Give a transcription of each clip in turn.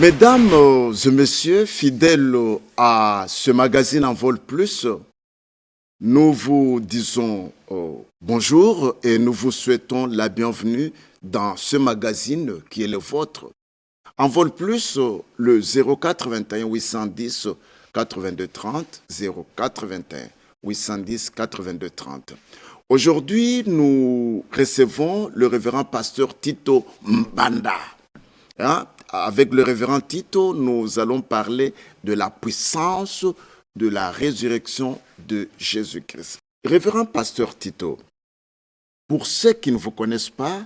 Mesdames et messieurs, fidèles à ce magazine En Vol Plus, nous vous disons bonjour et nous vous souhaitons la bienvenue dans ce magazine qui est le vôtre. En Vol Plus, le 0421 810 82 30, 0421 810 82 30. Aujourd'hui, nous recevons le révérend pasteur Tito Mbanda. Avec le révérend Tito, nous allons parler de la puissance de la résurrection de Jésus-Christ. Révérend pasteur Tito, pour ceux qui ne vous connaissent pas,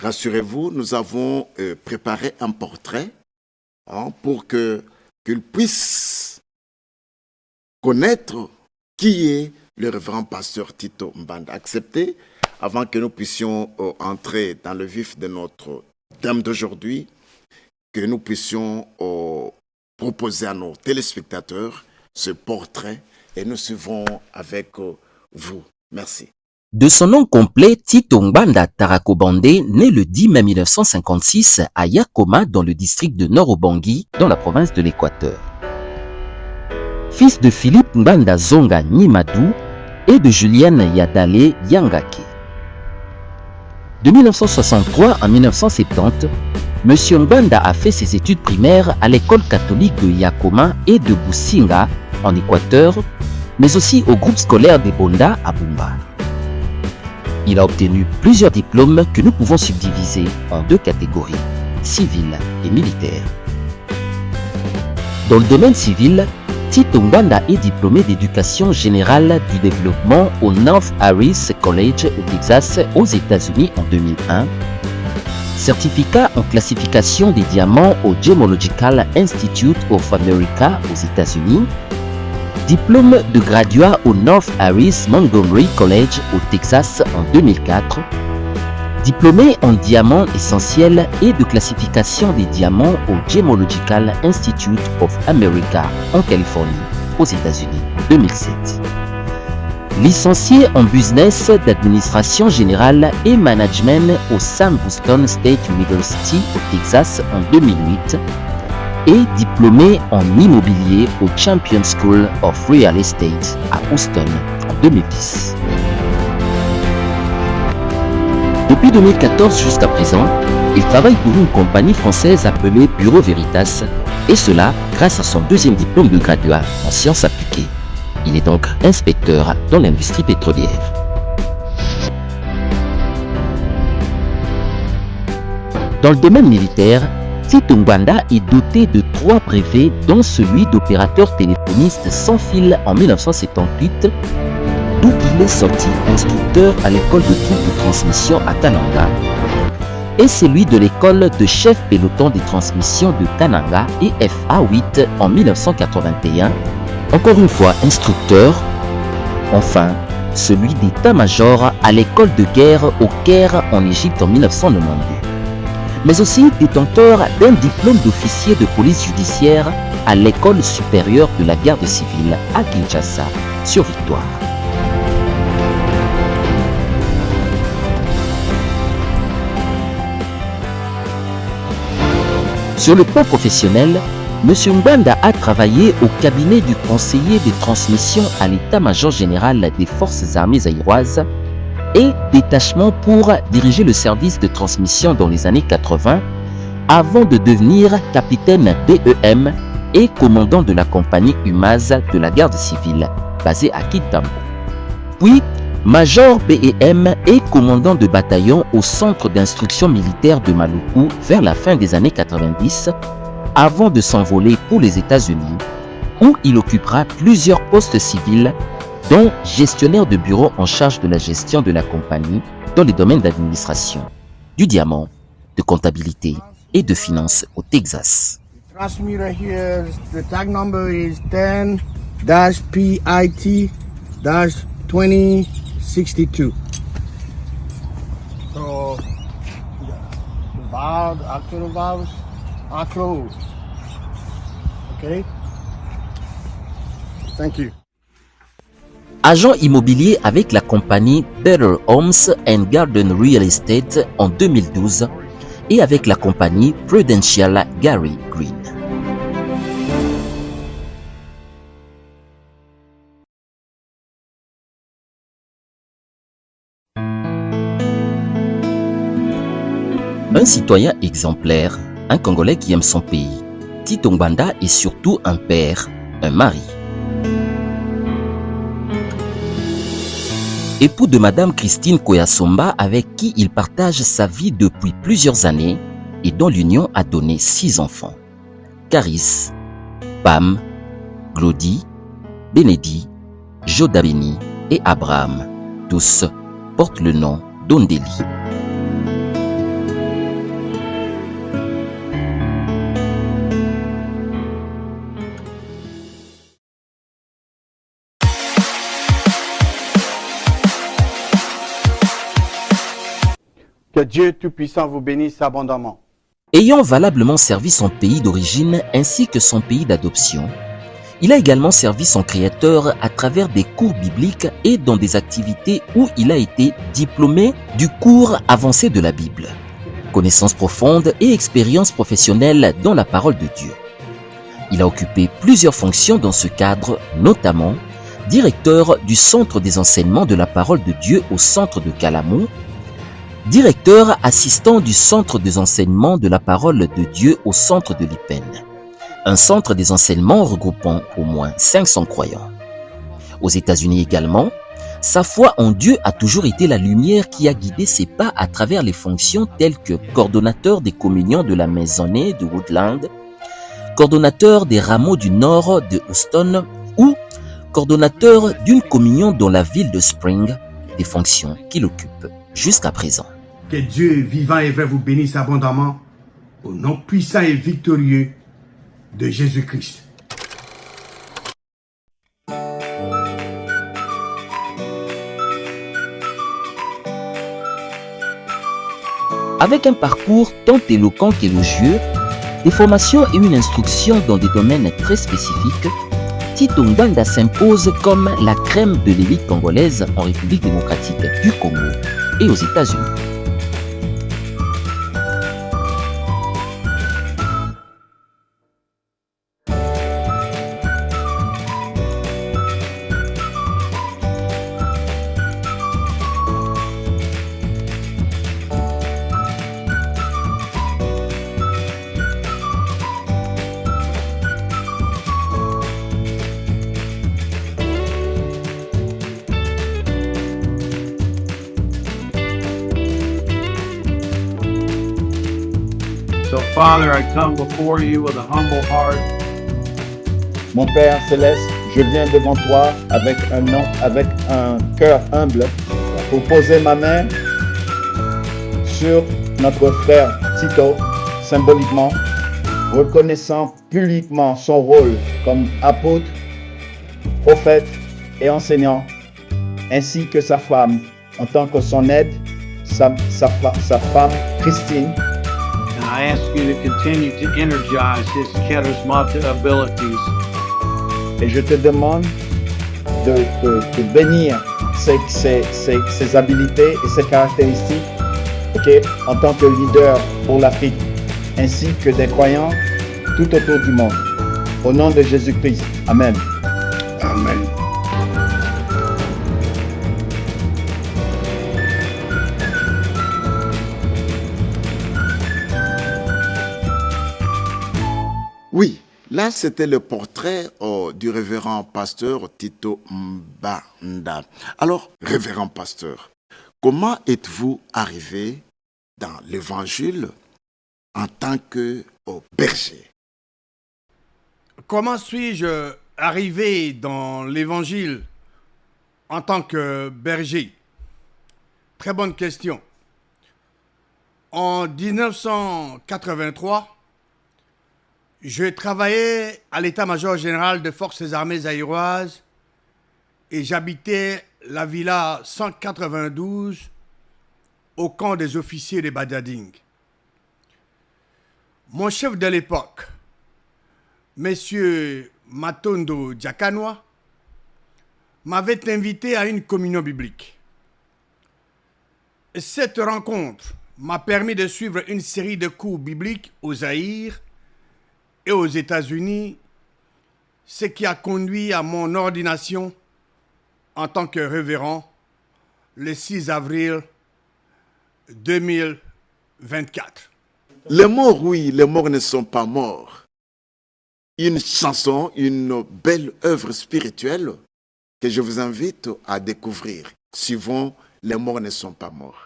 rassurez-vous, nous avons préparé un portrait pour qu'ils puissent connaître qui est le révérend pasteur Tito Mbanda. Acceptez, avant que nous puissions entrer dans le vif de notre thème d'aujourd'hui, que nous puissions proposer à nos téléspectateurs ce portrait et nous suivons avec vous. Merci. De son nom complet, Tito Mbanda Tarakobandé, né le 10 mai 1956 à Yakoma dans le district de Nord-Ubangi, dans la province de l'Équateur. Fils de Philippe Mbanda Zonga Nimadou et de Julienne Yadale Yangake. De 1963 à 1970, M. Mbanda a fait ses études primaires à l'école catholique de Yakoma et de Businga en Équateur, mais aussi au groupe scolaire des Bonda à Bumba. Il a obtenu plusieurs diplômes que nous pouvons subdiviser en deux catégories, civile et militaire. Dans le domaine civil, Tito Mbanda est diplômé d'éducation générale du développement au North Harris College au Texas aux États-Unis en 2001, certificat en classification des diamants au Gemological Institute of America aux États-Unis, diplôme de graduat au North Harris Montgomery College au Texas en 2004, diplômé en diamants essentiels et de classification des diamants au Gemological Institute of America en Californie, aux États-Unis, en 2007. Licencié en business d'administration générale et management au Sam Houston State University au Texas en 2008 et diplômé en immobilier au Champion School of Real Estate à Houston en 2010. Depuis 2014 jusqu'à présent, il travaille pour une compagnie française appelée Bureau Veritas, et cela grâce à son deuxième diplôme de graduat en sciences appliquées. Il est donc inspecteur dans l'industrie pétrolière. Dans le domaine militaire, Tito Mbanda est doté de 3 brevets, dont celui d'opérateur téléphoniste sans fil en 1978, d'où il est sorti instructeur à l'école de troupes de transmission à Kananga, et celui de l'école de chef peloton des transmissions de Kananga et FA8 en 1981, encore une fois instructeur, enfin celui d'état-major à l'école de guerre au Caire en Égypte en 1992, mais aussi détenteur d'un diplôme d'officier de police judiciaire à l'école supérieure de la garde civile à Kinshasa, sur Victoire. Sur le plan professionnel, M. Mbanda a travaillé au cabinet du conseiller des transmissions à l'état-major général des forces armées zaïroises et détachement pour diriger le service de transmission dans les années 80 avant de devenir capitaine BEM et commandant de la compagnie UMAZ de la garde civile basée à Kintambo. Puis major BEM et commandant de bataillon au centre d'instruction militaire de Maluku vers la fin des années 90 avant de s'envoler pour les États-Unis où il occupera plusieurs postes civils dont gestionnaire de bureau en charge de la gestion de la compagnie dans les domaines d'administration, du diamant, de comptabilité et de finances au Texas. Transmitter here, the tag number is 10-PIT-2062. So, the valve, actual valves are closed. Okay? Thank you. Agent immobilier avec la compagnie Better Homes and Garden Real Estate en 2012, et avec la compagnie Prudential Gary Green. Un citoyen exemplaire, un Congolais qui aime son pays, Tito Ngbanda est surtout un père, un mari. Époux de Madame Christine Koyasomba avec qui il partage sa vie depuis plusieurs années et dont l'union a donné 6 enfants. Caris, Pam, Glody, Benedi, Jodabeni et Abraham. Tous portent le nom d'Ondeli. Que Dieu Tout-Puissant vous bénisse abondamment. Ayant valablement servi son pays d'origine ainsi que son pays d'adoption, il a également servi son Créateur à travers des cours bibliques et dans des activités où il a été diplômé du cours avancé de la Bible. Connaissances profondes et expérience professionnelle dans la parole de Dieu. Il a occupé plusieurs fonctions dans ce cadre, notamment directeur du Centre des enseignements de la parole de Dieu au centre de Calamo, directeur assistant du Centre des enseignements de la parole de Dieu au centre de l'Ipen, un centre des enseignements regroupant au moins 500 croyants. Aux États-Unis également, sa foi en Dieu a toujours été la lumière qui a guidé ses pas à travers les fonctions telles que coordonnateur des communions de la maisonnée de Woodland, coordonnateur des rameaux du nord de Houston ou coordonnateur d'une communion dans la ville de Spring, des fonctions qu'il occupe jusqu'à présent. Que Dieu vivant et vrai vous bénisse abondamment au nom puissant et victorieux de Jésus-Christ. Avec un parcours tant éloquent qu'élogieux, des formations et une instruction dans des domaines très spécifiques, Tito Ngbanda s'impose comme la crème de l'élite congolaise en République démocratique du Congo et aux États-Unis. So, Father, I come before you with a humble heart. Mon Père céleste, je viens devant toi avec un cœur humble pour poser ma main sur notre frère Tito, symboliquement, reconnaissant publiquement son rôle comme apôtre, prophète et enseignant, ainsi que sa femme en tant que son aide, sa femme Christine. And I ask you to continue to energize his charismatic abilities. Et je te demande de bénir ses habilités et ses caractéristiques en tant que leader pour l'Afrique, ainsi que des croyants tout autour du monde. Au nom de Jésus-Christ. Amen. Amen. Oui, là c'était le portrait du révérend pasteur Tito Ngbanda. Alors, révérend pasteur, comment êtes-vous arrivé dans l'évangile en tant que berger? Comment suis-je arrivé dans l'évangile en tant que berger? Très bonne question. En 1983, je travaillais à l'état-major général des forces armées zaïroises et j'habitais la villa 192 au camp des officiers de Badading. Mon chef de l'époque, Monsieur Matondo Diakanoa, m'avait invité à une communion biblique. Cette rencontre m'a permis de suivre une série de cours bibliques au Zaïre et aux États-Unis, ce qui a conduit à mon ordination en tant que révérend le 6 avril 2024. Les morts, oui, les morts ne sont pas morts. Une chanson, une belle œuvre spirituelle que je vous invite à découvrir. Suivant, les morts ne sont pas morts.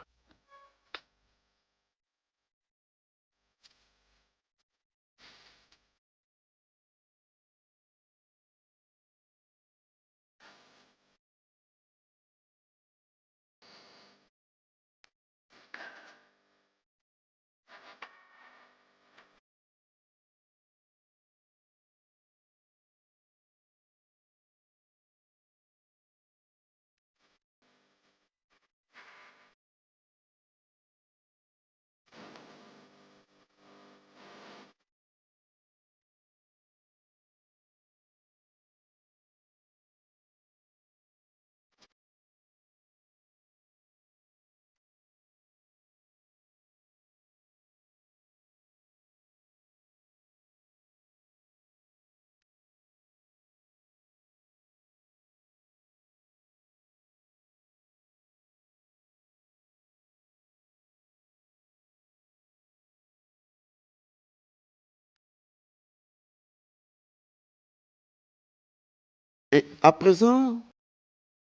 Et à présent,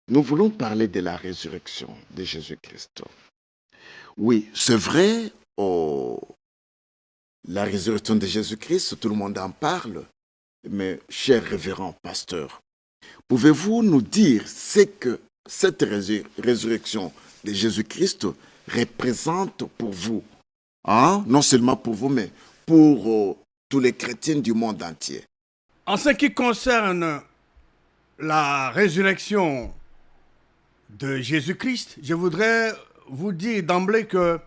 nous voulons parler de la résurrection de Jésus-Christ. Oui, c'est vrai, la résurrection de Jésus-Christ, tout le monde en parle, mais cher révérend pasteur, pouvez-vous nous dire ce que cette résurrection de Jésus-Christ représente pour vous, hein? Non seulement pour vous, mais pour tous les chrétiens du monde entier? En ce qui concerne la résurrection de Jésus-Christ, je voudrais vous dire d'emblée que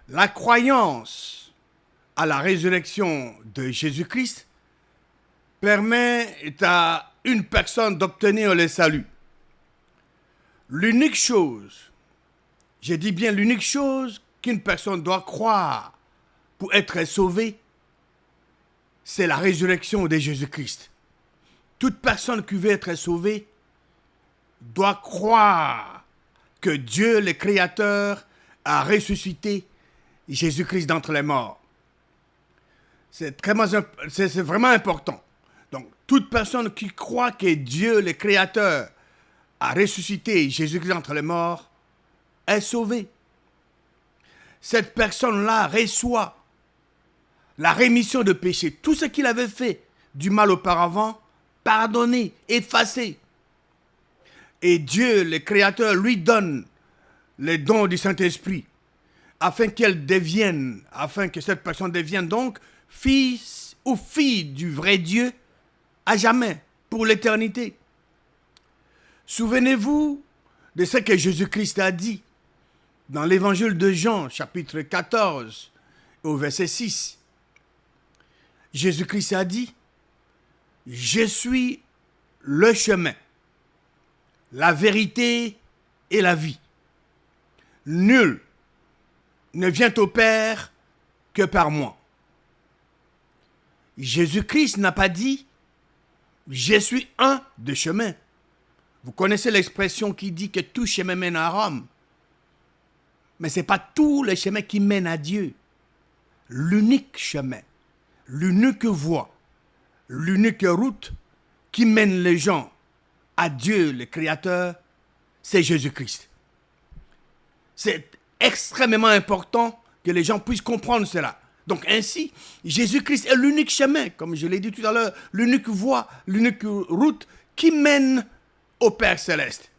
la croyance à la résurrection de Jésus-Christ permet à une personne d'obtenir le salut. L'unique chose, je dis bien l'unique chose qu'une personne doit croire pour être sauvée, c'est la résurrection de Jésus-Christ. Toute personne qui veut être sauvée doit croire que Dieu, le Créateur, a ressuscité Jésus-Christ d'entre les morts. C'est vraiment important. Donc, toute personne qui croit que Dieu, le Créateur, a ressuscité Jésus-Christ d'entre les morts est sauvée. Cette personne-là reçoit la rémission de péché. Tout ce qu'il avait fait du mal auparavant, pardonné, effacé. Et Dieu, le Créateur, lui donne les dons du Saint-Esprit afin que cette personne devienne donc fils ou fille du vrai Dieu à jamais, pour l'éternité. Souvenez-vous de ce que Jésus-Christ a dit dans l'évangile de Jean, chapitre 14, au verset 6. Jésus-Christ a dit: « Je suis le chemin, la vérité et la vie. Nul ne vient au Père que par moi. » Jésus-Christ n'a pas dit « Je suis un de chemin ». Vous connaissez l'expression qui dit que tout chemin mène à Rome. Mais ce n'est pas tous les chemins qui mènent à Dieu. L'unique chemin, l'unique voie, l'unique route qui mène les gens à Dieu, le Créateur, c'est Jésus-Christ. C'est extrêmement important que les gens puissent comprendre cela. Donc ainsi, Jésus-Christ est l'unique chemin, comme je l'ai dit tout à l'heure, l'unique voie, l'unique route qui mène au Père Céleste.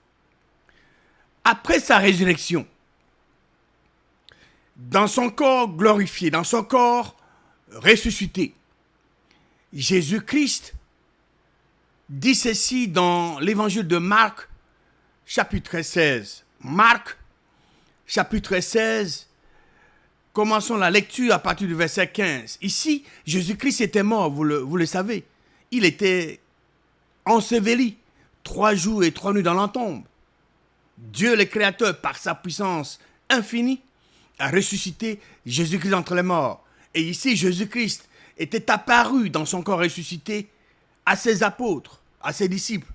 Après sa résurrection, dans son corps glorifié, dans son corps ressuscité, Jésus-Christ dit ceci dans l'évangile de Marc, chapitre 16. Marc, chapitre 16, commençons la lecture à partir du verset 15. Ici, Jésus-Christ était mort, vous le savez. Il était enseveli 3 jours et 3 nuits dans la tombe. Dieu le Créateur, par sa puissance infinie, a ressuscité Jésus-Christ d'entre les morts. Et ici, Jésus-Christ était apparu dans son corps ressuscité à ses apôtres, à ses disciples.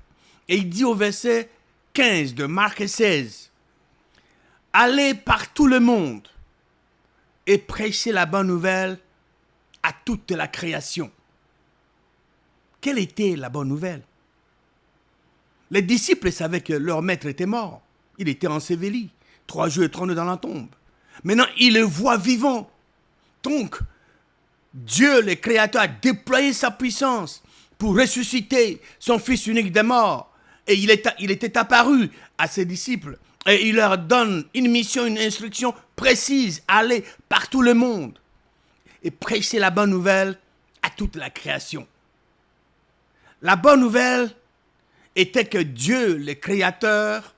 Et il dit au verset 15 de Marc 16, « Allez par tout le monde et prêchez la bonne nouvelle à toute la création. » Quelle était la bonne nouvelle? Les disciples savaient que leur maître était mort. Il était enseveli, 3 jours et 3 nuits dans la tombe. Maintenant, ils le voient vivant. Donc, Dieu, le Créateur, a déployé sa puissance pour ressusciter son Fils unique des morts. Et il était apparu à ses disciples. Et il leur donne une mission, une instruction précise. Allez par tout le monde et prêcher la bonne nouvelle à toute la création. La bonne nouvelle était que Dieu, le Créateur,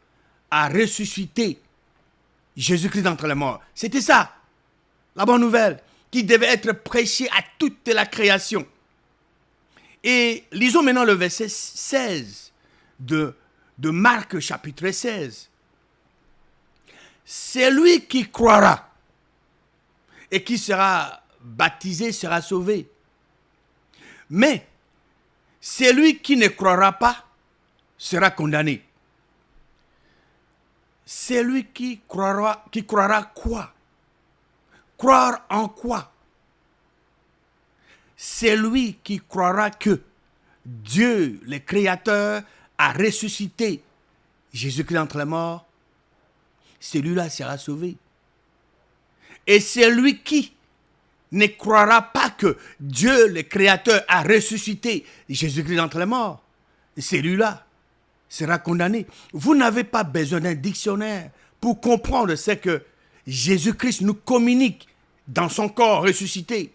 a ressuscité Jésus-Christ d'entre les morts. C'était ça, la bonne nouvelle, qui devait être prêchée à toute la création. Et lisons maintenant le verset 16 de Marc chapitre 16. Celui qui croira et qui sera baptisé sera sauvé. Mais celui qui ne croira pas sera condamné. Celui qui croira quoi? Croire en quoi? Celui qui croira que Dieu, le Créateur, a ressuscité Jésus-Christ entre les morts, celui-là sera sauvé. Et celui qui ne croira pas que Dieu, le Créateur, a ressuscité Jésus-Christ d'entre les morts, celui-là sera condamné. Vous n'avez pas besoin d'un dictionnaire pour comprendre ce que Jésus-Christ nous communique dans son corps ressuscité.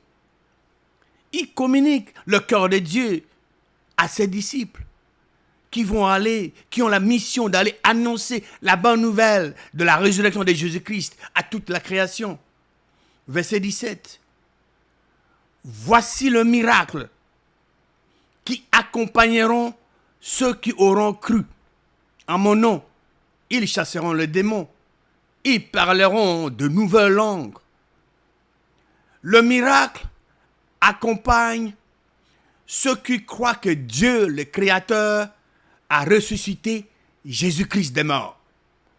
Il communique le cœur de Dieu à ses disciples qui ont la mission d'aller annoncer la bonne nouvelle de la résurrection de Jésus-Christ à toute la création. Verset 17. Voici le miracle qui accompagneront ceux qui auront cru. En mon nom, ils chasseront le démon. Ils parleront de nouvelles langues. Le miracle accompagne ceux qui croient que Dieu, le Créateur, a ressuscité Jésus-Christ des morts.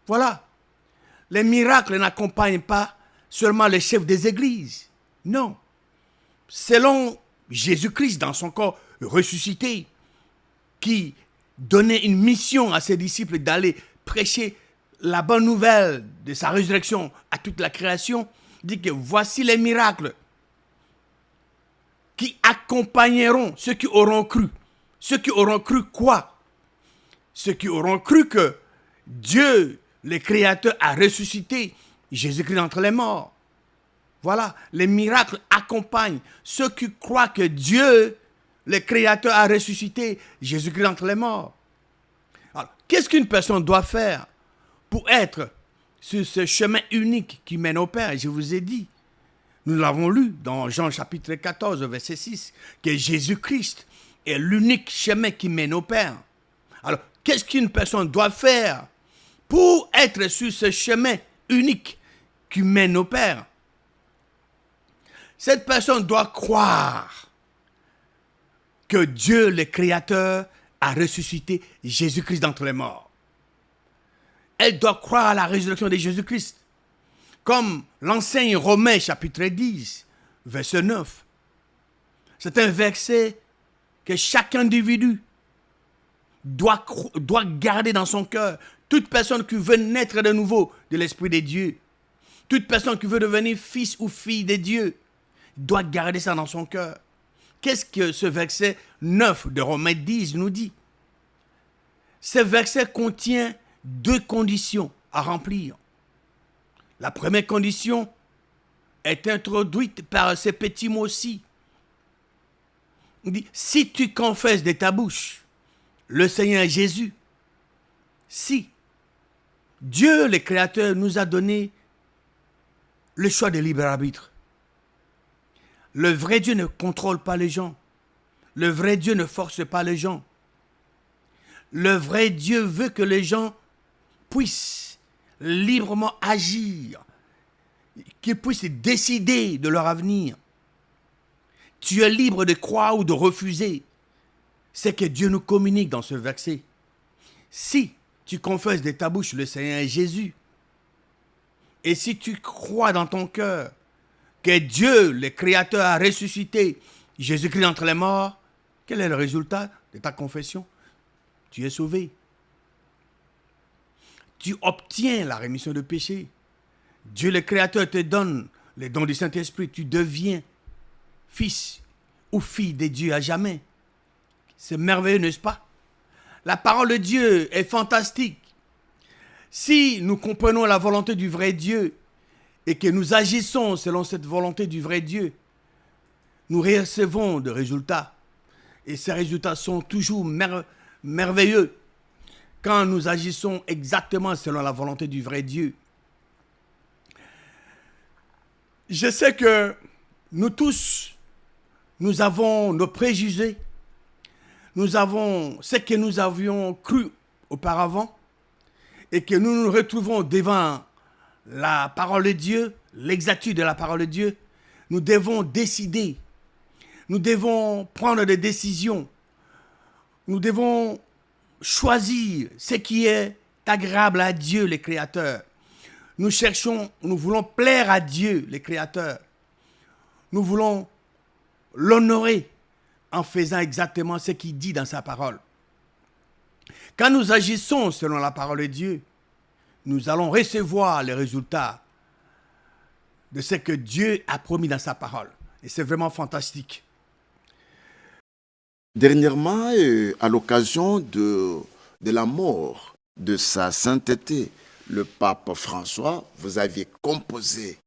Voilà. Les miracles n'accompagnent pas seulement les chefs des églises. Non. Selon Jésus-Christ dans son corps ressuscité, qui donnait une mission à ses disciples d'aller prêcher la bonne nouvelle de sa résurrection à toute la création, dit que voici les miracles qui accompagneront ceux qui auront cru. Ceux qui auront cru quoi? Ceux qui auront cru que Dieu, le Créateur, a ressuscité Jésus-Christ d'entre les morts. Voilà, les miracles accompagnent ceux qui croient que Dieu, le Créateur, a ressuscité Jésus-Christ d'entre les morts. Alors, qu'est-ce qu'une personne doit faire pour être sur ce chemin unique qui mène au Père? Je vous ai dit, nous l'avons lu dans Jean chapitre 14, verset 6, que Jésus-Christ est l'unique chemin qui mène au Père. Alors, qu'est-ce qu'une personne doit faire pour être sur ce chemin unique qui mène au Père? Cette personne doit croire que Dieu, le Créateur, a ressuscité Jésus-Christ d'entre les morts. Elle doit croire à la résurrection de Jésus-Christ. Comme l'enseigne Romains chapitre 10, verset 9. C'est un verset que chaque individu doit garder dans son cœur. Toute personne qui veut naître de nouveau de l'Esprit de Dieu, toute personne qui veut devenir fils ou fille de Dieu, doit garder ça dans son cœur. Qu'est-ce que ce verset 9 de Romains 10 nous dit? Ce verset contient 2 conditions à remplir. La première condition est introduite par ces petits mots-ci. Il dit, si tu confesses de ta bouche le Seigneur Jésus, si Dieu, le Créateur, nous a donné le choix de libre arbitre. Le vrai Dieu ne contrôle pas les gens. Le vrai Dieu ne force pas les gens. Le vrai Dieu veut que les gens puissent librement agir qu'ils puissent décider de leur avenir. Tu es libre de croire ou de refuser ce que Dieu nous communique dans ce verset. Si tu confesses de ta bouche le Seigneur est Jésus, et si tu crois dans ton cœur que Dieu, le Créateur, a ressuscité Jésus-Christ d'entre les morts, quel est le résultat de ta confession? Tu es sauvé. Tu obtiens la rémission de péché. Dieu, le Créateur, te donne les dons du Saint-Esprit. Tu deviens fils ou fille de Dieu à jamais. C'est merveilleux, n'est-ce pas? La parole de Dieu est fantastique. Si nous comprenons la volonté du vrai Dieu et que nous agissons selon cette volonté du vrai Dieu, nous recevons des résultats. Et ces résultats sont toujours merveilleux quand nous agissons exactement selon la volonté du vrai Dieu. Je sais que nous tous, nous avons nos préjugés, nous avons ce que nous avions cru auparavant et que nous nous retrouvons devant la parole de Dieu, l'exactitude de la parole de Dieu. Nous devons décider, nous devons prendre des décisions, nous devons choisir ce qui est agréable à Dieu, le Créateur. Nous voulons plaire à Dieu, le Créateur. Nous voulons l'honorer en faisant exactement ce qu'il dit dans sa parole. Quand nous agissons selon la parole de Dieu, nous allons recevoir les résultats de ce que Dieu a promis dans sa parole. Et c'est vraiment fantastique. Dernièrement, à l'occasion de la mort de sa sainteté, le pape François, vous aviez composé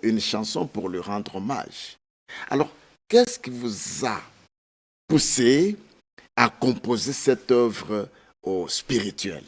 une chanson pour lui rendre hommage. Alors, qu'est-ce qui vous a poussé à composer cette œuvre spirituelle?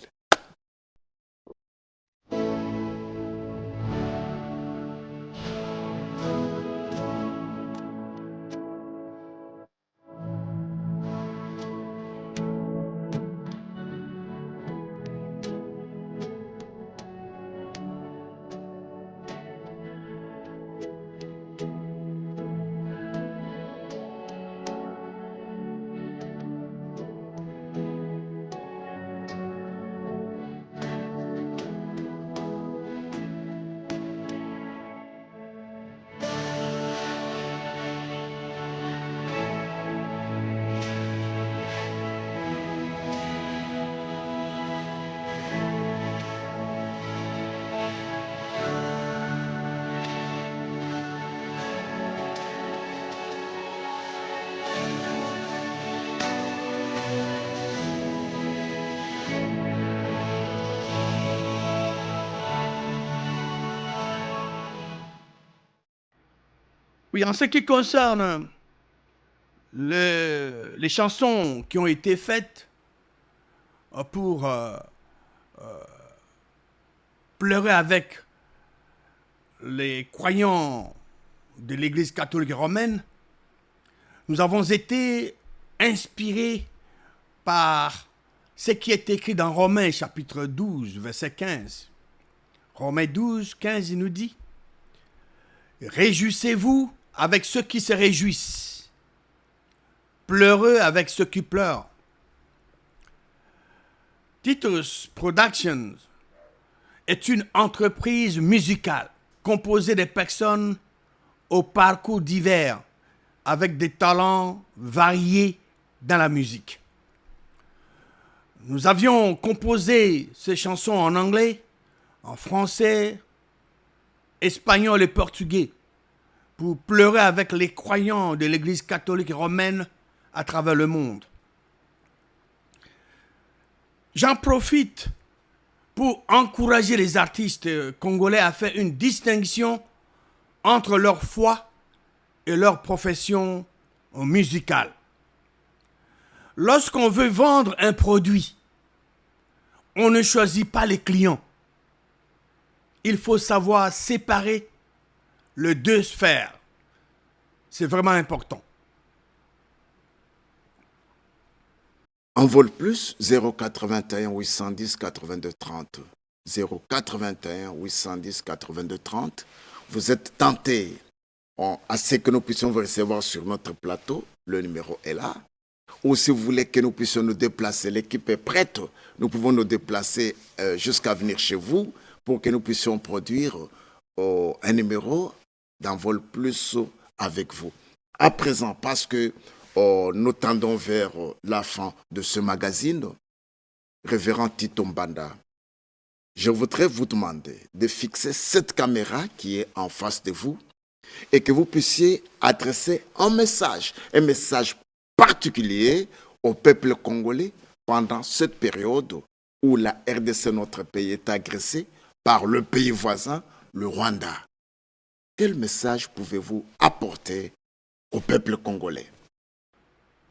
Oui, en ce qui concerne les chansons qui ont été faites pour pleurer avec les croyants de l'Église catholique romaine, nous avons été inspirés par ce qui est écrit dans Romains chapitre 12, verset 15. Romains 12, 15, il nous dit « Réjouissez-vous avec ceux qui se réjouissent, pleureux avec ceux qui pleurent. » Titus Productions est une entreprise musicale composée de personnes au parcours divers avec des talents variés dans la musique. Nous avions composé ces chansons en anglais, en français, espagnol et portugais pour pleurer avec les croyants de l'Église catholique romaine à travers le monde. J'en profite pour encourager les artistes congolais à faire une distinction entre leur foi et leur profession musicale. Lorsqu'on veut vendre un produit, on ne choisit pas les clients. Il faut savoir séparer les deux sphères. C'est vraiment important. En vol plus, 081 810 82 30. 081 810 82 30. vous êtes tenté à ce que nous puissions vous recevoir sur notre plateau, le numéro est là. Ou si vous voulez que nous puissions nous déplacer, l'équipe est prête, nous pouvons nous déplacer jusqu'à venir chez vous pour que nous puissions produire un numéro d'Envol Plus avec vous. À présent, parce que nous tendons vers la fin de ce magazine, Révérend Tito Mbanda, je voudrais vous demander de fixer cette caméra qui est en face de vous et que vous puissiez adresser un message particulier au peuple congolais pendant cette période où la RDC, notre pays, est agressé par le pays voisin, le Rwanda. Quel message pouvez-vous apporter au peuple congolais?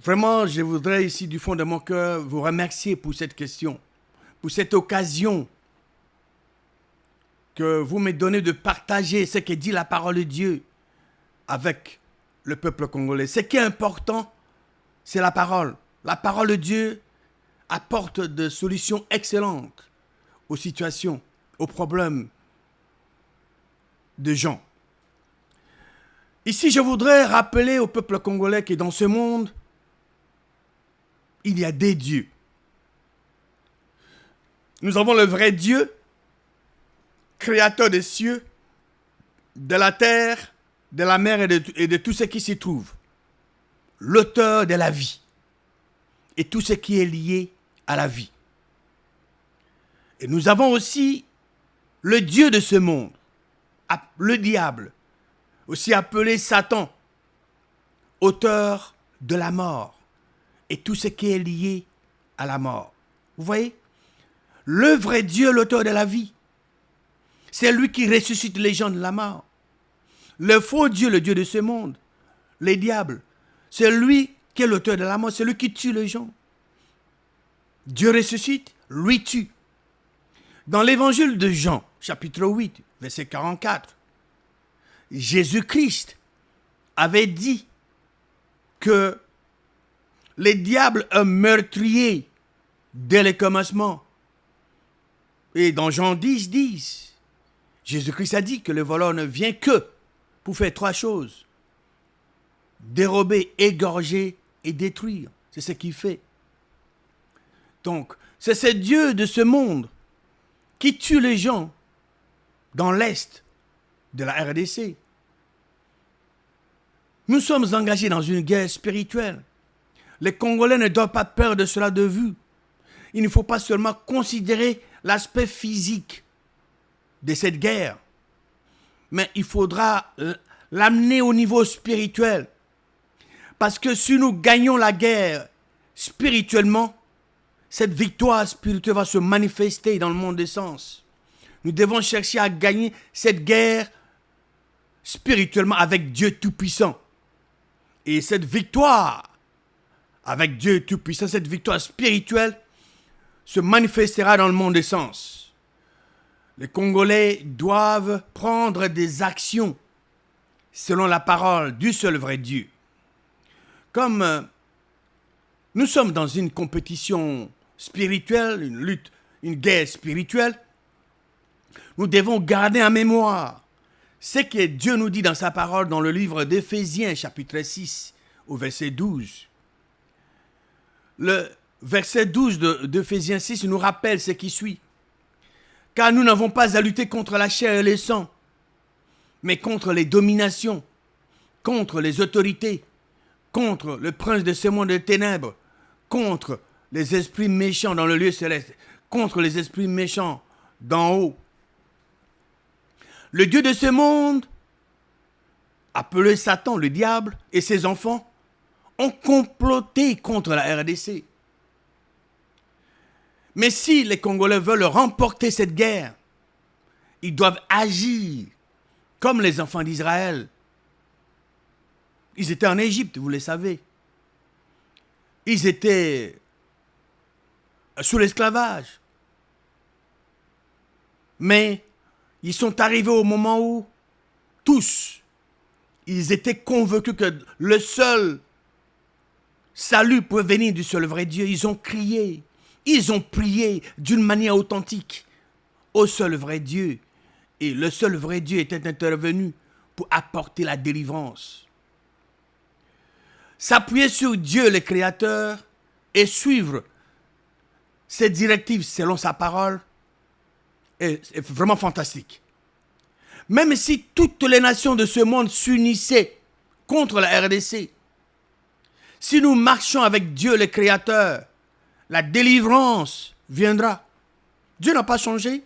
Vraiment, je voudrais ici du fond de mon cœur vous remercier pour cette question, pour cette occasion que vous me donnez de partager ce que dit la parole de Dieu avec le peuple congolais. Ce qui est important, c'est la parole. La parole de Dieu apporte des solutions excellentes aux situations, aux problèmes de gens. Ici, je voudrais rappeler au peuple congolais que dans ce monde, il y a des dieux. Nous avons le vrai Dieu, créateur des cieux, de la terre, de la mer et de tout ce qui s'y trouve. L'auteur de la vie et tout ce qui est lié à la vie. Et nous avons aussi le Dieu de ce monde, le diable, aussi appelé Satan, auteur de la mort et tout ce qui est lié à la mort. Vous voyez? Le vrai Dieu, l'auteur de la vie, c'est lui qui ressuscite les gens de la mort. Le faux Dieu, le Dieu de ce monde, les diables, c'est lui qui est l'auteur de la mort, c'est lui qui tue les gens. Dieu ressuscite, lui tue. Dans l'évangile de Jean, chapitre 8, verset 44, Jésus-Christ avait dit que les diables ont meurtrier dès le commencement. Et dans Jean 10, 10, Jésus-Christ a dit que le voleur ne vient que pour faire trois choses: dérober, égorger et détruire. C'est ce qu'il fait. Donc, c'est ce Dieu de ce monde qui tue les gens dans l'Est de la RDC. Nous sommes engagés dans une guerre spirituelle. Les Congolais ne doivent pas perdre cela de vue. Il ne faut pas seulement considérer l'aspect physique de cette guerre, mais il faudra l'amener au niveau spirituel. Parce que si nous gagnons la guerre spirituellement, cette victoire spirituelle va se manifester dans le monde des sens. Nous devons chercher à gagner cette guerre spirituellement avec Dieu Tout-Puissant. Et cette victoire avec Dieu Tout-Puissant, cette victoire spirituelle, se manifestera dans le monde des sens. Les Congolais doivent prendre des actions selon la parole du seul vrai Dieu. Comme nous sommes dans une compétition spirituelle, une lutte, une guerre spirituelle, nous devons garder en mémoire ce que Dieu nous dit dans sa parole dans le livre d'Éphésiens, chapitre 6, au verset 12. Le verset 12 d'Éphésiens 6 nous rappelle ce qui suit. Car nous n'avons pas à lutter contre la chair et le sang, mais contre les dominations, contre les autorités, contre le prince de ce monde de ténèbres, contre les esprits méchants dans le lieu céleste, contre les esprits méchants d'en haut. Le Dieu de ce monde, appelé Satan, le diable, et ses enfants, ont comploté contre la RDC. Mais si les Congolais veulent remporter cette guerre, ils doivent agir comme les enfants d'Israël. Ils étaient en Égypte, vous le savez. Ils étaient sous l'esclavage. Mais ils sont arrivés au moment où tous, ils étaient convaincus que le seul salut pouvait venir du seul vrai Dieu. Ils ont crié, ils ont prié d'une manière authentique au seul vrai Dieu. Et le seul vrai Dieu était intervenu pour apporter la délivrance. S'appuyer sur Dieu le Créateur et suivre ses directives selon sa parole est vraiment fantastique. Même si toutes les nations de ce monde s'unissaient contre la RDC, si nous marchons avec Dieu le Créateur, la délivrance viendra. Dieu n'a pas changé.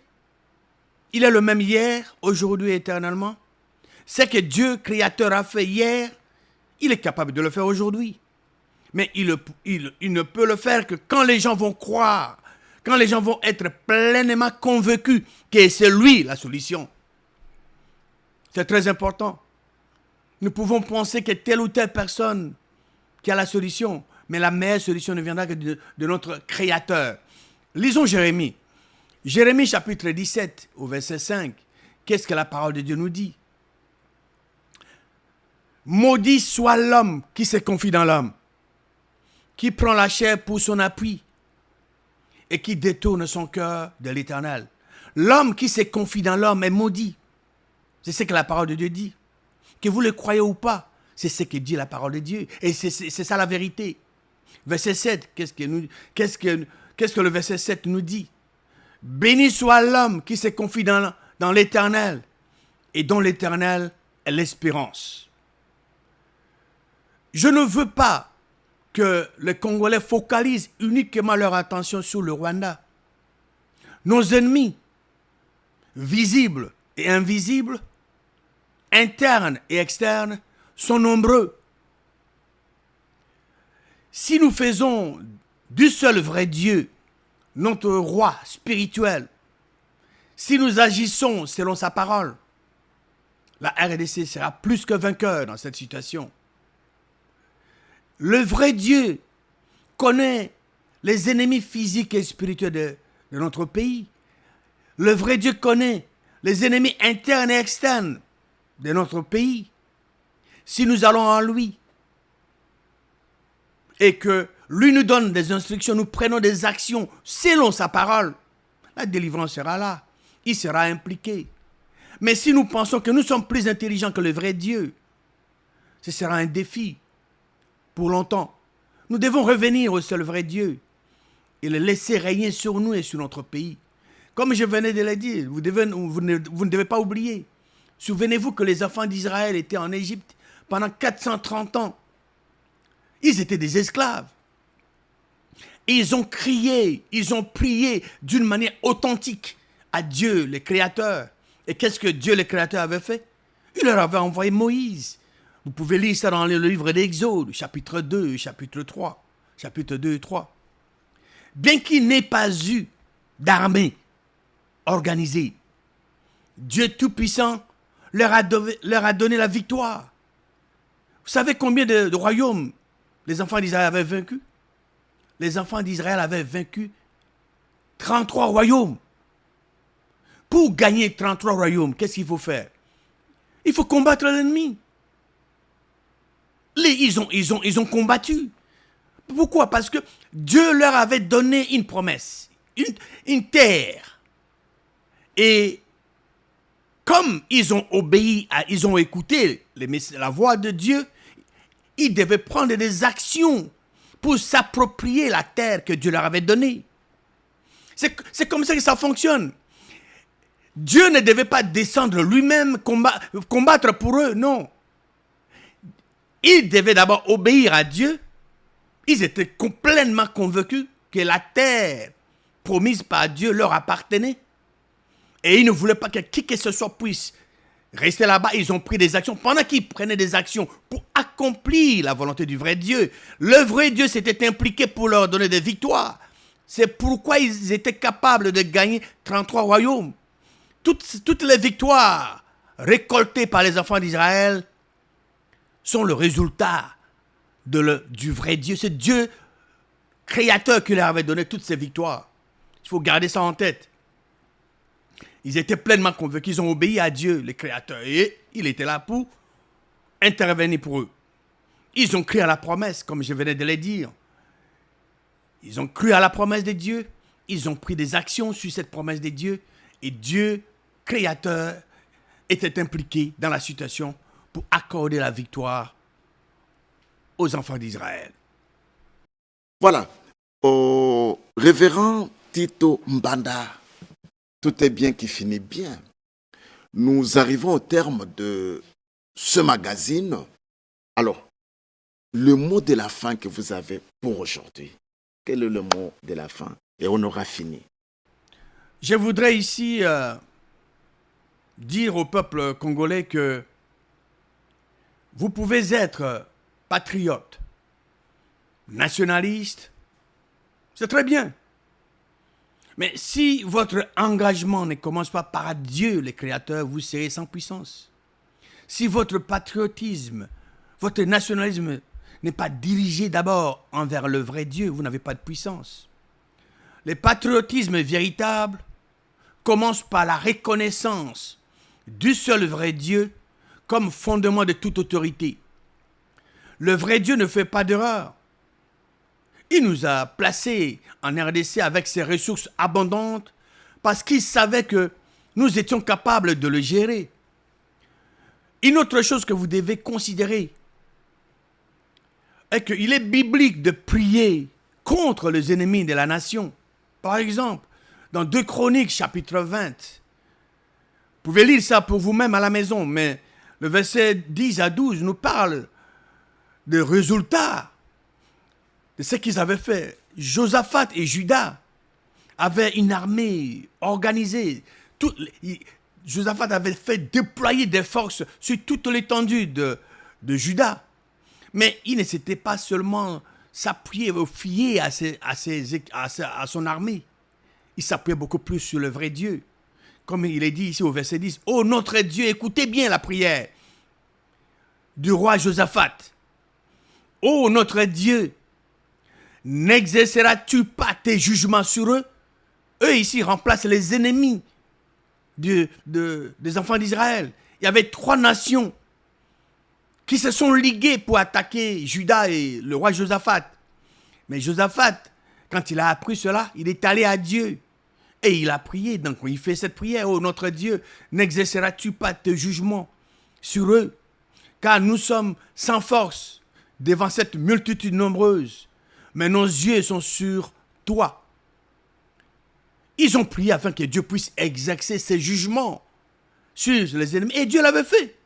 Il est le même hier, aujourd'hui et éternellement. Ce que Dieu Créateur a fait hier, il est capable de le faire aujourd'hui. Mais il ne peut le faire que quand les gens vont croire, quand les gens vont être pleinement convaincus que c'est lui la solution. C'est très important. Nous pouvons penser que telle ou telle personne qui a la solution, mais la meilleure solution ne viendra que de notre Créateur. Lisons Jérémie. Jérémie chapitre 17 au verset 5. Qu'est-ce que la parole de Dieu nous dit? Maudit soit l'homme qui se confie dans l'homme, qui prend la chair pour son appui et qui détourne son cœur de l'Éternel. L'homme qui se confie dans l'homme est maudit. C'est ce que la parole de Dieu dit. Que vous le croyez ou pas, c'est ce que dit la parole de Dieu. Et c'est ça la vérité. Verset 7, qu'est-ce que le verset 7 nous dit? Béni soit l'homme qui se confie dans l'Éternel et dont l'Éternel est l'espérance. Je ne veux pas que les Congolais focalisent uniquement leur attention sur le Rwanda. Nos ennemis, visibles et invisibles, internes et externes, sont nombreux. Si nous faisons du seul vrai Dieu notre roi spirituel, si nous agissons selon sa parole, la RDC sera plus que vainqueur dans cette situation. Le vrai Dieu connaît les ennemis physiques et spirituels de notre pays. Le vrai Dieu connaît les ennemis internes et externes de notre pays. Si nous allons en lui et que lui nous donne des instructions, nous prenons des actions selon sa parole, la délivrance sera là. Il sera impliqué. Mais si nous pensons que nous sommes plus intelligents que le vrai Dieu, ce sera un défi pour longtemps. Nous devons revenir au seul vrai Dieu et le laisser régner sur nous et sur notre pays. Comme je venais de le dire, vous ne devez pas oublier. Souvenez-vous que les enfants d'Israël étaient en Égypte pendant 430 ans. Ils étaient des esclaves. Et ils ont crié, ils ont prié d'une manière authentique à Dieu, le Créateur. Et qu'est-ce que Dieu, le Créateur, avait fait? Il leur avait envoyé Moïse. Vous pouvez lire ça dans le livre d'Exode, chapitre 2, chapitre 3, chapitre 2 et 3. Bien qu'il n'ait pas eu d'armée organisée, Dieu Tout-Puissant leur a donné la victoire. Vous savez combien de royaumes les enfants d'Israël avaient vaincu? Les enfants d'Israël avaient vaincu 33 royaumes. Pour gagner 33 royaumes, qu'est-ce qu'il faut faire? Il faut combattre l'ennemi. Ils ont combattu. Pourquoi? Parce que Dieu leur avait donné une promesse, une terre. Et comme ils ont obéi, ils ont écouté la voix de Dieu, ils devaient prendre des actions pour s'approprier la terre que Dieu leur avait donnée. C'est comme ça que ça fonctionne. Dieu ne devait pas descendre lui-même combattre pour eux, non. Ils devaient d'abord obéir à Dieu. Ils étaient complètement convaincus que la terre promise par Dieu leur appartenait. Et ils ne voulaient pas que qui que ce soit puisse rester là-bas. Ils ont pris des actions. Pendant qu'ils prenaient des actions pour accomplir la volonté du vrai Dieu, le vrai Dieu s'était impliqué pour leur donner des victoires. C'est pourquoi ils étaient capables de gagner 33 royaumes. Toutes les victoires récoltées par les enfants d'Israël sont le résultat du vrai Dieu. C'est Dieu créateur qui leur avait donné toutes ces victoires. Il faut garder ça en tête. Ils étaient pleinement convaincus, ils ont obéi à Dieu, le créateur, et il était là pour intervenir pour eux. Ils ont cru à la promesse, comme je venais de le dire. Ils ont cru à la promesse de Dieu, ils ont pris des actions sur cette promesse de Dieu, et Dieu Créateur était impliqué dans la situation pour accorder la victoire aux enfants d'Israël. Voilà. Au révérend Tito Mbanda, tout est bien qui finit bien. Nous arrivons au terme de ce magazine. Alors, le mot de la fin que vous avez pour aujourd'hui, quel est le mot de la fin? Et on aura fini. Je voudrais ici dire au peuple congolais que vous pouvez être patriote, nationaliste, c'est très bien. Mais si votre engagement ne commence pas par Dieu, le Créateur, vous serez sans puissance. Si votre patriotisme, votre nationalisme n'est pas dirigé d'abord envers le vrai Dieu, vous n'avez pas de puissance. Le patriotisme véritable commence par la reconnaissance du seul vrai Dieu comme fondement de toute autorité. Le vrai Dieu ne fait pas d'erreur. Il nous a placés en RDC avec ses ressources abondantes parce qu'il savait que nous étions capables de le gérer. Une autre chose que vous devez considérer est qu'il est biblique de prier contre les ennemis de la nation. Par exemple, dans 2 Chroniques, chapitre 20, vous pouvez lire ça pour vous-même à la maison, mais le verset 10 à 12 nous parle des résultats de ce qu'ils avaient fait. Josaphat et Juda avaient une armée organisée. Josaphat avait fait déployer des forces sur toute l'étendue de Juda. Mais il ne s'était pas seulement s'appuyer ou fier à son armée. Il s'appuyait beaucoup plus sur le vrai Dieu. Comme il est dit ici au verset 10, « Oh notre Dieu, écoutez bien la prière du roi Josaphat. Oh notre Dieu, n'exerceras-tu pas tes jugements sur eux ?» Eux ici remplacent les ennemis des enfants d'Israël. Il y avait 3 nations qui se sont liguées pour attaquer Juda et le roi Josaphat. Mais Josaphat, quand il a appris cela, il est allé à Dieu. Et il a prié, donc il fait cette prière. « Oh notre Dieu, n'exerceras-tu pas tes jugements sur eux? Car nous sommes sans force devant cette multitude nombreuse, mais nos yeux sont sur toi. » Ils ont prié afin que Dieu puisse exercer ses jugements sur les ennemis. Et Dieu l'avait fait.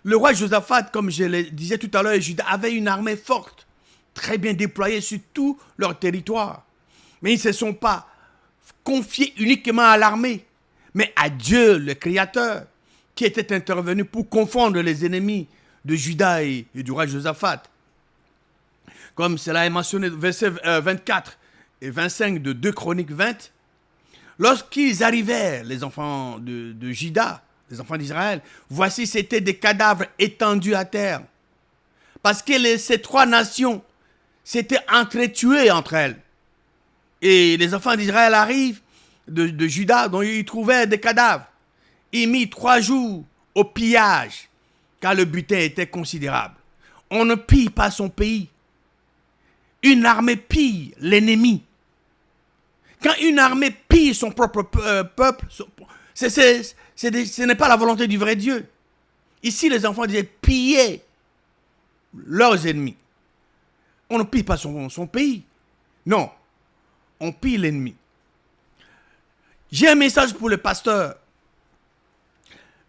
Le roi Josaphat, comme je le disais tout à l'heure, Juda avait une armée forte, très bien déployée sur tout leur territoire. Mais ils ne se sont pas confiés uniquement à l'armée, mais à Dieu, le Créateur, qui était intervenu pour confondre les ennemis de Juda et du roi Josaphat. Comme cela est mentionné, versets 24 et 25 de 2 Chroniques 20, lorsqu'ils arrivèrent, les enfants de Juda, les enfants d'Israël, voici, c'était des cadavres étendus à terre. Parce que ces 3 nations s'étaient entretuées entre elles. Et les enfants d'Israël arrivent de Juda, dont ils trouvaient des cadavres. Ils mirent 3 jours au pillage, car le butin était considérable. On ne pille pas son pays. Une armée pille l'ennemi. Quand une armée pille son propre peuple, ce n'est pas la volonté du vrai Dieu. Ici, les enfants disaient piller leurs ennemis. On ne pille pas son pays. Non, on pille l'ennemi. J'ai un message pour le pasteur.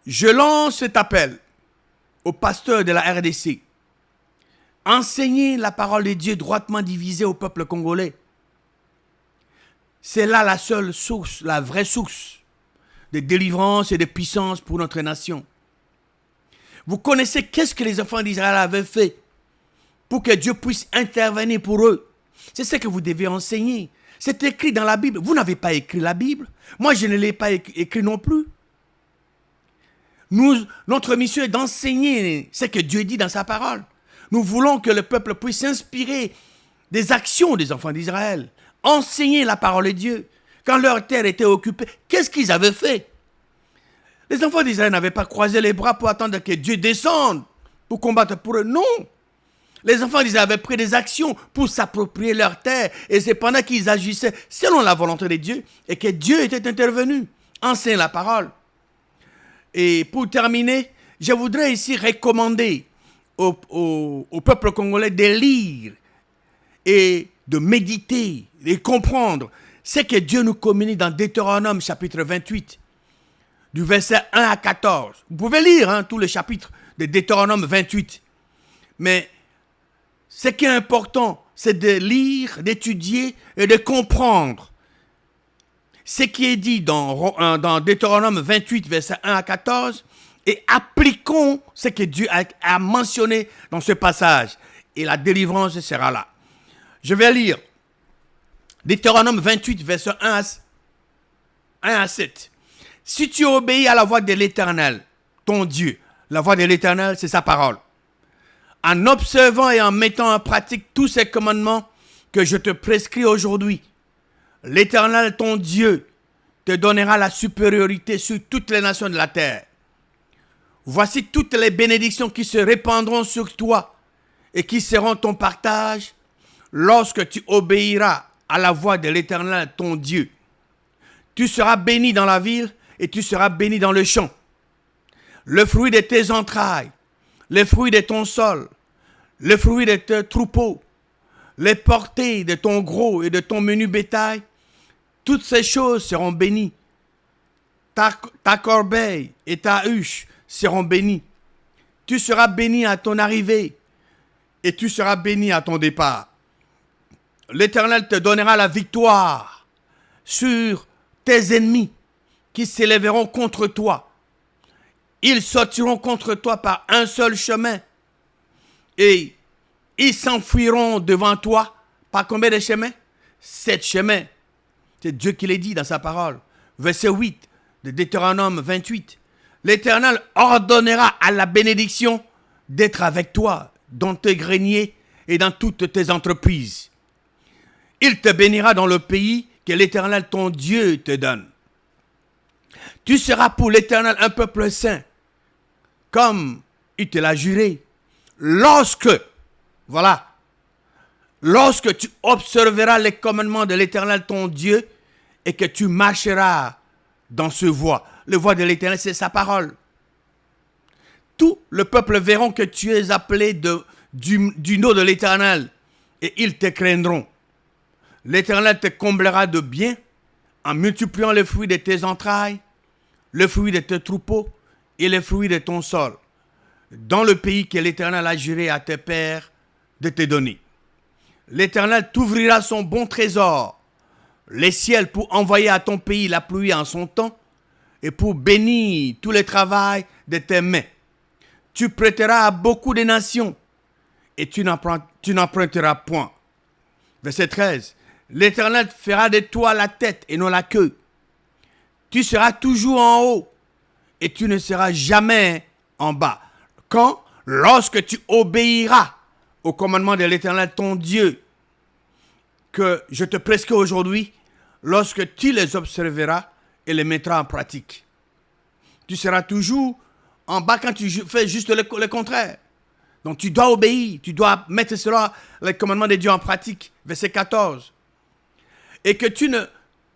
Je lance cet appel aux pasteurs de la RDC. Enseignez la parole de Dieu droitement divisée au peuple congolais. C'est là la seule source, la vraie source de délivrance et de puissance pour notre nation. Vous connaissez qu'est-ce que les enfants d'Israël avaient fait pour que Dieu puisse intervenir pour eux. C'est ce que vous devez enseigner. C'est écrit dans la Bible. Vous n'avez pas écrit la Bible. Moi, je ne l'ai pas écrit non plus. Notre mission est d'enseigner ce que Dieu dit dans sa parole. Nous voulons que le peuple puisse s'inspirer des actions des enfants d'Israël. Enseigner la parole de Dieu. Quand leur terre était occupée, qu'est-ce qu'ils avaient fait? Les enfants d'Israël n'avaient pas croisé les bras pour attendre que Dieu descende pour combattre pour eux. Non. Les enfants d'Israël avaient pris des actions pour s'approprier leur terre. Et c'est pendant qu'ils agissaient selon la volonté de Dieu et que Dieu était intervenu. enseigne la parole. Et pour terminer, je voudrais ici recommander au peuple congolais de lire et de méditer et comprendre ce que Dieu nous communique dans Deutéronome chapitre 28, du verset 1 à 14. Vous pouvez lire tous les chapitres de Deutéronome 28. Mais ce qui est important, c'est de lire, d'étudier et de comprendre ce qui est dit dans Deutéronome 28, verset 1 à 14, et appliquons ce que Dieu a mentionné dans ce passage. Et la délivrance sera là. Je vais lire Deutéronome 28, verset 1 à 7. Si tu obéis à la voix de l'Éternel, ton Dieu, la voix de l'Éternel, c'est sa parole, en observant et en mettant en pratique tous ces commandements que je te prescris aujourd'hui, l'Éternel, ton Dieu, te donnera la supériorité sur toutes les nations de la terre. Voici toutes les bénédictions qui se répandront sur toi et qui seront ton partage lorsque tu obéiras à la voix de l'Éternel, ton Dieu. Tu seras béni dans la ville et tu seras béni dans le champ. Le fruit de tes entrailles, les fruits de ton sol, le fruit de tes troupeaux, les portées de ton gros et de ton menu bétail, toutes ces choses seront bénies. Ta corbeille et ta huche seront bénies. Tu seras béni à ton arrivée et tu seras béni à ton départ. L'Éternel te donnera la victoire sur tes ennemis qui s'élèveront contre toi. Ils sortiront contre toi par un seul chemin et ils s'enfuiront devant toi par combien de chemins? 7 chemins. C'est Dieu qui l'a dit dans sa parole. Verset 8 de Deutéronome 28. L'Éternel ordonnera à la bénédiction d'être avec toi dans tes greniers et dans toutes tes entreprises. Il te bénira dans le pays que l'Éternel ton Dieu te donne. Tu seras pour l'Éternel un peuple saint, comme il te l'a juré. Lorsque tu observeras les commandements de l'Éternel ton Dieu et que tu marcheras dans ce voie. Le voie de l'Éternel, c'est sa parole. Tout le peuple verront que tu es appelé du nom de l'Éternel et ils te craindront. L'Éternel te comblera de bien en multipliant les fruits de tes entrailles, le fruit de tes troupeaux et les fruits de ton sol, dans le pays que l'Éternel a juré à tes pères de te donner. L'Éternel t'ouvrira son bon trésor, les ciels pour envoyer à ton pays la pluie en son temps et pour bénir tout le travail de tes mains. Tu prêteras à beaucoup de nations et tu n'emprunteras point. Verset 13. L'Éternel fera de toi la tête et non la queue. Tu seras toujours en haut et tu ne seras jamais en bas. Quand? Lorsque tu obéiras au commandement de l'Éternel ton Dieu que je te prescris aujourd'hui, lorsque tu les observeras et les mettras en pratique. Tu seras toujours en bas quand tu fais juste le contraire. Donc tu dois obéir, tu dois mettre cela, les commandements de Dieu en pratique. Verset 14. Et que tu ne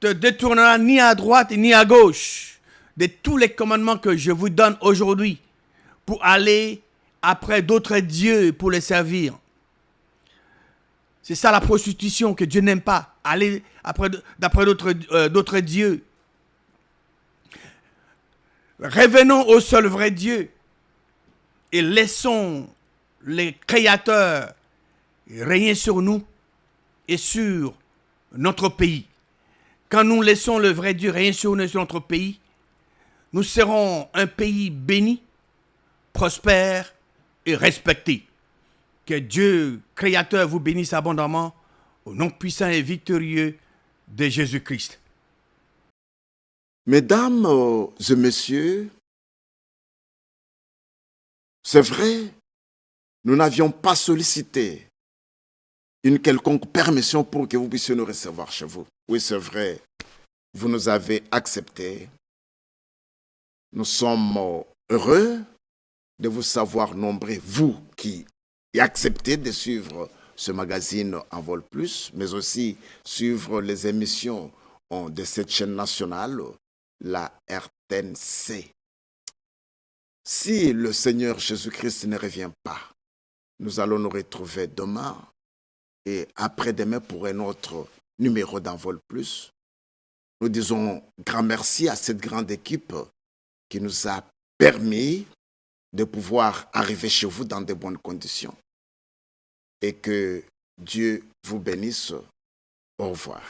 te détourneras ni à droite ni à gauche de tous les commandements que je vous donne aujourd'hui pour aller après d'autres dieux pour les servir. C'est ça la prostitution que Dieu n'aime pas. Aller d'après d'autres dieux. Revenons au seul vrai Dieu et laissons les créateurs régner sur nous et sur notre pays. Quand nous laissons le vrai Dieu régner sur nous et sur notre pays, nous serons un pays béni, prospère et respecté. Que Dieu, Créateur, vous bénisse abondamment au nom puissant et victorieux de Jésus-Christ. Mesdames et messieurs, c'est vrai, nous n'avions pas sollicité une quelconque permission pour que vous puissiez nous recevoir chez vous. Oui, c'est vrai, vous nous avez acceptés. Nous sommes heureux de vous savoir nombreux, vous qui acceptez de suivre ce magazine En Vol Plus, mais aussi suivre les émissions de cette chaîne nationale, la RTNC. Si le Seigneur Jésus-Christ ne revient pas, nous allons nous retrouver demain et après-demain pour un autre numéro d'Envol Plus. Nous disons grand merci à cette grande équipe qui nous a permis de pouvoir arriver chez vous dans de bonnes conditions. Et que Dieu vous bénisse. Au revoir.